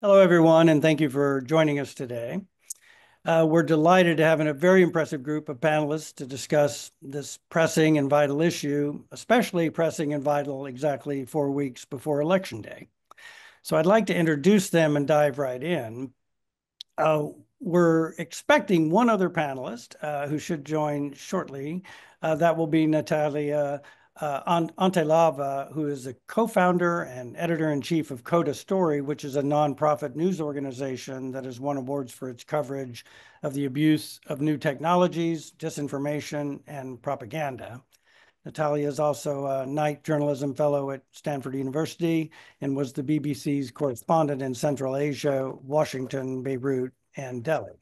Hello, everyone, and thank you for joining us today. We're delighted to have a very impressive group of panelists to discuss this pressing and vital issue, especially pressing and vital exactly 4 weeks before Election Day. So I'd like to introduce them and dive right in. We're expecting one other panelist who should join shortly. That will be Natalia Antelava, who is a co-founder and editor-in-chief of Coda Story, which is a nonprofit news organization that has won awards for its coverage of the abuse of new technologies, disinformation, and propaganda. Natalia is also a Knight Journalism Fellow at Stanford University and was the BBC's correspondent in Central Asia, Washington, Beirut, and Delhi.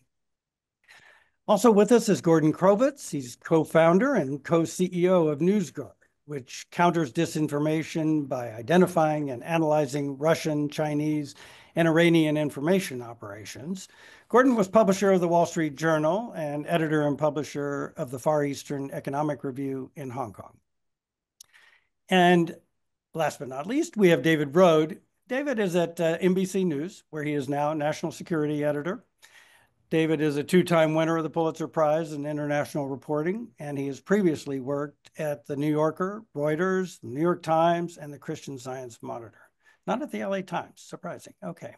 Also with us is Gordon Crovitz. He's co-founder and co-CEO of NewsGuard, which counters disinformation by identifying and analyzing Russian, Chinese, and Iranian information operations. Gordon was publisher of the Wall Street Journal and editor and publisher of the Far Eastern Economic Review in Hong Kong. And last but not least, we have David Rohde. David is at NBC News, where he is now national security editor. David is a two-time winner of the Pulitzer Prize in international reporting, and he has previously worked at the New Yorker, Reuters, the New York Times, and the Christian Science Monitor. Not at the LA Times, surprising. Okay.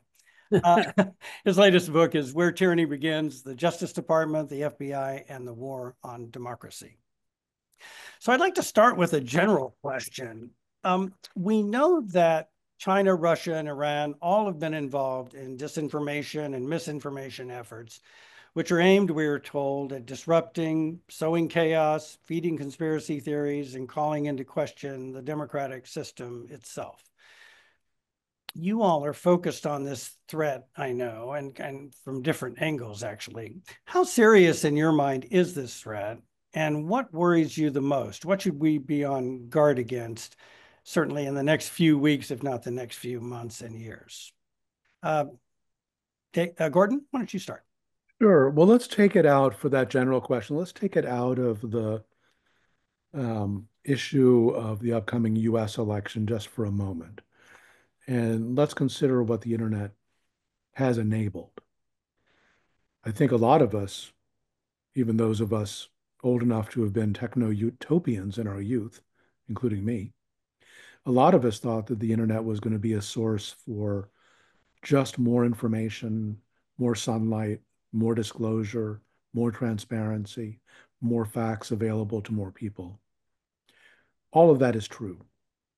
His latest book is Where Tyranny Begins, the Justice Department, the FBI, and the War on Democracy. So I'd like to start with a general question. We know that China, Russia, and Iran all have been involved in disinformation and misinformation efforts, which are aimed, we are told, at disrupting, sowing chaos, feeding conspiracy theories, and calling into question the democratic system itself. You all are focused on this threat, I know, and from different angles, actually. How serious in your mind is this threat? And what worries you the most? What should we be on guard against, certainly in the next few weeks, if not the next few months and years? Gordon, why don't you start? Sure. Well, let's take it out for that general question. Let's take it out of the issue of the upcoming US election just for a moment. And let's consider what the internet has enabled. I think a lot of us, even those of us old enough to have been techno-utopians in our youth, including me, a lot of us thought that the internet was going to be a source for just more information, more sunlight, more disclosure, more transparency, more facts available to more people. All of that is true,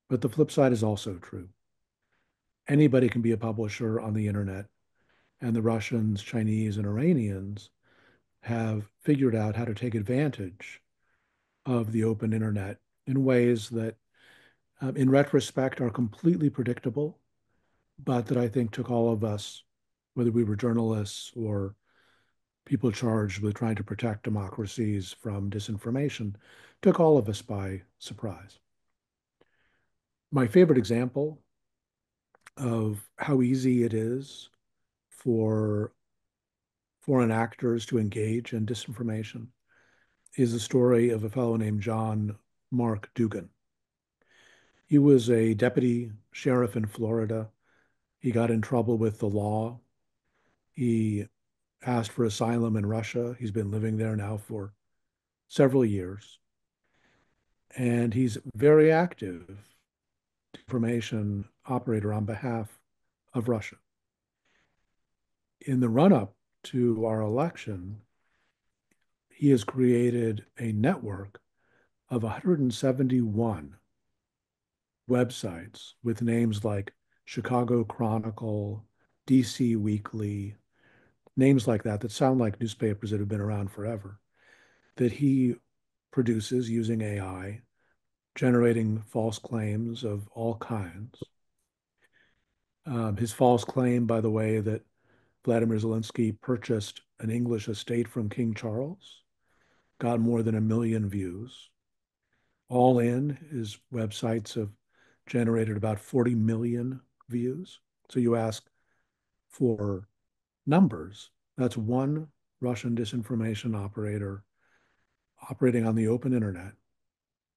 but the flip side is also true. Anybody can be a publisher on the internet, and the Russians, Chinese, and Iranians have figured out how to take advantage of the open internet in ways that, in retrospect, are completely predictable, but that I think took all of us, whether we were journalists or people charged with trying to protect democracies from disinformation, took all of us by surprise. My favorite example of how easy it is for foreign actors to engage in disinformation is the story of a fellow named John Mark Dugan. He was a deputy sheriff in Florida. He got in trouble with the law. He asked for asylum in Russia. He's been living there now for several years. And he's very active information operator on behalf of Russia. In the run-up to our election, he has created a network of 171 websites with names like Chicago Chronicle, DC Weekly, names like that sound like newspapers that have been around forever, that he produces using AI, generating false claims of all kinds. His false claim, by the way, that Vladimir Zelensky purchased an English estate from King Charles got more than 1 million views. All in, his websites have generated about 40 million views. So you ask for numbers. That's one Russian disinformation operator operating on the open internet,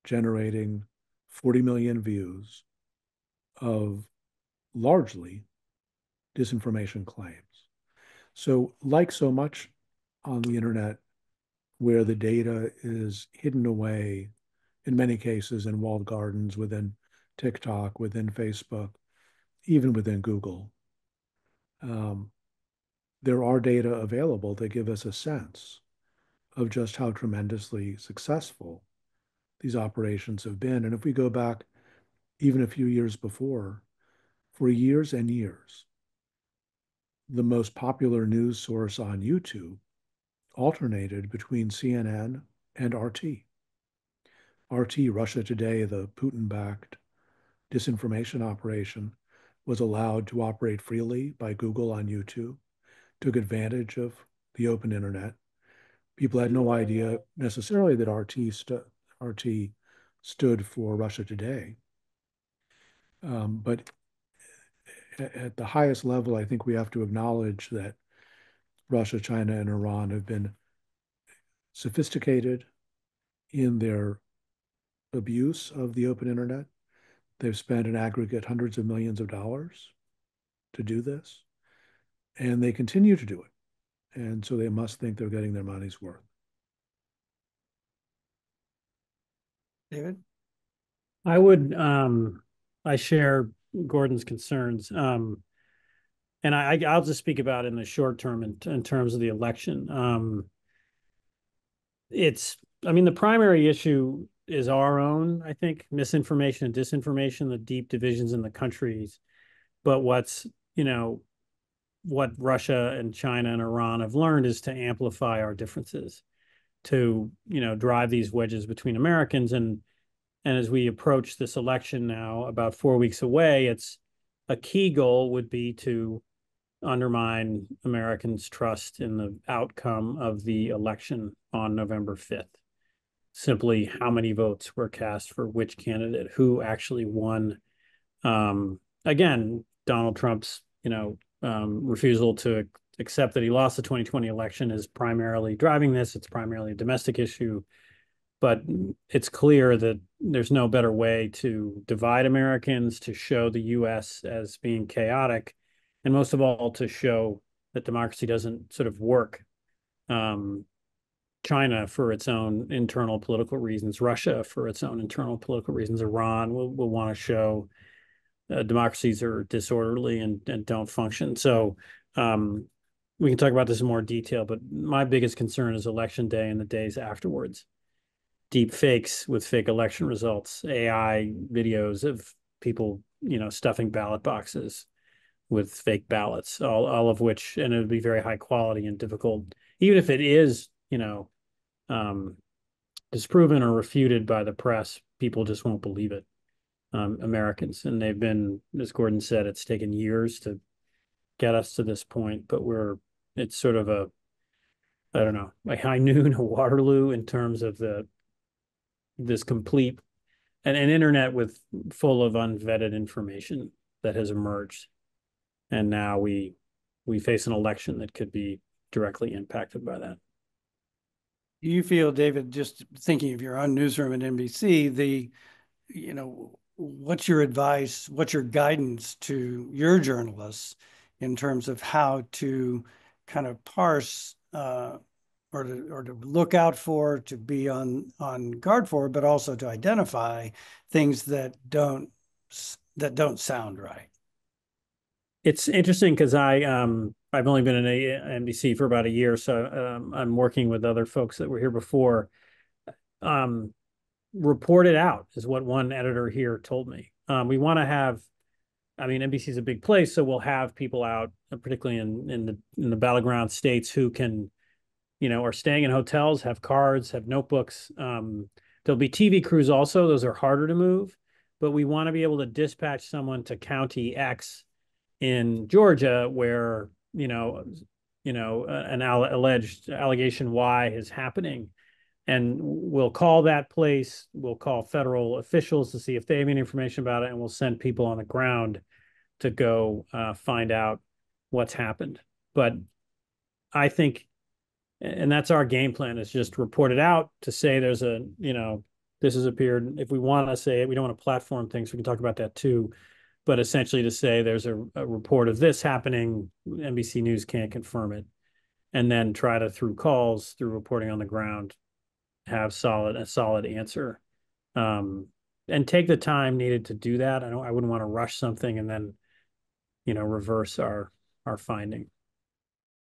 generating 40 million views of largely disinformation claims. So, like so much on the internet, where the data is hidden away, in many cases, in walled gardens within TikTok, within Facebook, even within Google, um, there are data available that give us a sense of just how tremendously successful these operations have been. And if we go back even a few years before, for years and years, the most popular news source on YouTube alternated between CNN and RT. RT, Russia Today, the Putin-backed disinformation operation, was allowed to operate freely by Google on YouTube, took advantage of the open internet. People had no idea necessarily that RT stood for Russia Today. But at the highest level, I think we have to acknowledge that Russia, China, and Iran have been sophisticated in their abuse of the open internet. They've spent an aggregate hundreds of millions of dollars to do this, and they continue to do it. And so they must think they're getting their money's worth. David? I would, I share Gordon's concerns. And I'll just speak about in the short term in terms of the election. I mean, the primary issue is our own, I think, misinformation and disinformation, the deep divisions in the countries. But what Russia and China and Iran have learned is to amplify our differences, to, drive these wedges between Americans. And as we approach this election now, about 4 weeks away, it's a key goal would be to undermine Americans' trust in the outcome of the election on November 5th. Simply how many votes were cast for which candidate, who actually won. Again, Donald Trump's, refusal to accept that he lost the 2020 election is primarily driving this. It's primarily a domestic issue. But it's clear that there's no better way to divide Americans, to show the U.S. as being chaotic, and most of all, to show that democracy doesn't sort of work. China for its own internal political reasons, Russia for its own internal political reasons, Iran will want to show democracies are disorderly and don't function. So we can talk about this in more detail, but my biggest concern is election day and the days afterwards. Deep fakes with fake election results, AI videos of people, stuffing ballot boxes with fake ballots, all of which, and it would be very high quality and difficult, even if it is, disproven or refuted by the press, people just won't believe it. Americans, and they've been, as Gordon said, it's taken years to get us to this point, but it's sort of I don't know, a high noon, a Waterloo in terms of this complete an internet full of unvetted information that has emerged. And now we face an election that could be directly impacted by that. Do you feel, David, just thinking of your own newsroom at NBC, what's your advice, what's your guidance to your journalists in terms of how to kind of parse or to look out for, to be on guard for, but also to identify things that don't sound right? It's interesting because I've only been in NBC for about a year, so I'm working with other folks that were here before. Report it out is what one editor here told me. We want to have, NBC is a big place, so we'll have people out, particularly in the battleground states, who can, are staying in hotels, have cards, have notebooks. There'll be TV crews also; those are harder to move, but we want to be able to dispatch someone to County X in Georgia, where an alleged allegation Y is happening, and we'll call that place. We'll call federal officials to see if they have any information about it, and we'll send people on the ground to go find out what's happened. But I think, and that's our game plan, is just report it out, to say there's this has appeared. If we want to say it, we don't want to platform things. We can talk about that too. but essentially to say there's a report of this happening, NBC News can't confirm it, and then try to, through calls, through reporting on the ground, have a solid answer, and take the time needed to do that. I wouldn't want to rush something and then, reverse our finding.